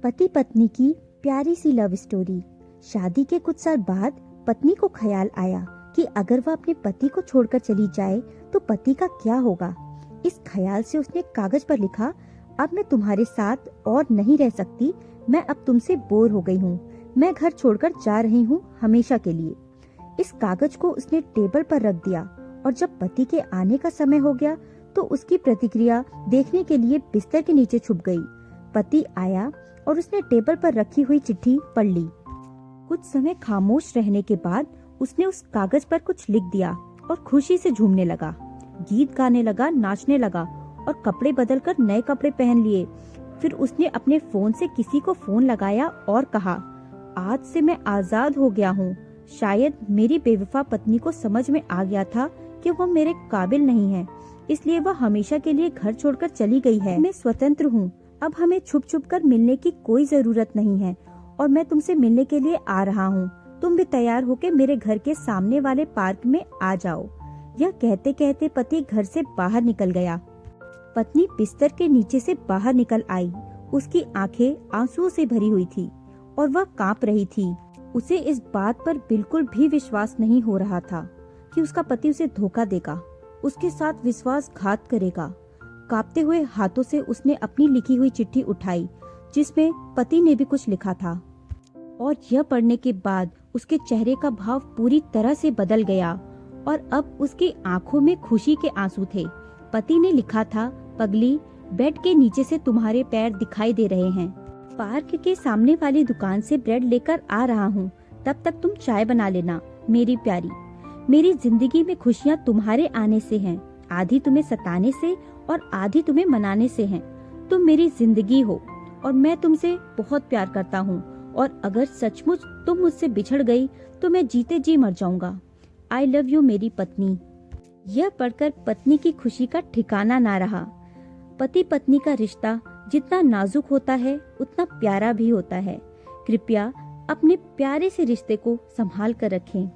पति पत्नी की प्यारी सी लव स्टोरी। शादी के कुछ साल बाद पत्नी को ख्याल आया कि अगर वह अपने पति को छोड़कर चली जाए तो पति का क्या होगा। इस ख्याल से उसने कागज पर लिखा, अब मैं तुम्हारे साथ और नहीं रह सकती, मैं अब तुमसे बोर हो गई हूँ, मैं घर छोड़कर जा रही हूँ हमेशा के लिए। इस कागज को उसने टेबल पर रख दिया और जब पति के आने का समय हो गया तो उसकी प्रतिक्रिया देखने के लिए बिस्तर के नीचे छुप गई। पति आया और उसने टेबल पर रखी हुई चिट्ठी पढ़ ली। कुछ समय खामोश रहने के बाद उसने उस कागज पर कुछ लिख दिया और खुशी से झूमने लगा, गीत गाने लगा, नाचने लगा और कपड़े बदलकर नए कपड़े पहन लिए। फिर उसने अपने फोन से किसी को फोन लगाया और कहा, आज से मैं आजाद हो गया हूँ। शायद मेरी बेवफा पत्नी को समझ में आ गया था कि वह मेरे काबिल नहीं है, इसलिए वह हमेशा के लिए घर छोड़कर चली गई है। मैं स्वतंत्र हूँ, अब हमें छुप छुप कर मिलने की कोई जरूरत नहीं है और मैं तुमसे मिलने के लिए आ रहा हूँ। तुम भी तैयार होकर मेरे घर के सामने वाले पार्क में आ जाओ। यह कहते कहते पति घर से बाहर निकल गया। पत्नी बिस्तर के नीचे से बाहर निकल आई। उसकी आंखें आंसुओं से भरी हुई थी और वह कांप रही थी। उसे इस बात पर बिल्कुल भी विश्वास नहीं हो रहा था कि उसका पति उसे धोखा देगा, उसके साथ विश्वासघात करेगा। कांपते हुए हाथों से उसने अपनी लिखी हुई चिट्ठी उठाई जिसमें पति ने भी कुछ लिखा था और यह पढ़ने के बाद उसके चेहरे का भाव पूरी तरह से बदल गया और अब उसकी आंखों में खुशी के आंसू थे। पति ने लिखा था, पगली, बेड के नीचे से तुम्हारे पैर दिखाई दे रहे हैं। पार्क के सामने वाली दुकान से ब्रेड लेकर आ रहा हूँ, तब तक तुम चाय बना लेना मेरी प्यारी। मेरी जिंदगी में खुशियाँ तुम्हारे आने से हैं, आधी तुम्हें सताने से और आधी तुम्हें मनाने से हैं। तुम मेरी जिंदगी हो और मैं तुमसे बहुत प्यार करता हूँ और अगर सचमुच तुम मुझसे बिछड़ गई तो मैं जीते जी मर जाऊंगा। आई लव यू मेरी पत्नी। यह पढ़कर पत्नी की खुशी का ठिकाना ना रहा। पति पत्नी का रिश्ता जितना नाजुक होता है उतना प्यारा भी होता है। कृपया अपने प्यारे से रिश्ते को संभाल कर रखें।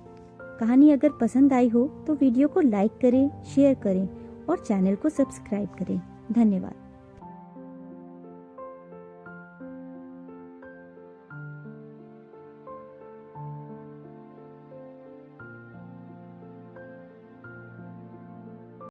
कहानी अगर पसंद आई हो तो वीडियो को लाइक करें, शेयर करें और चैनल को सब्सक्राइब करें। धन्यवाद।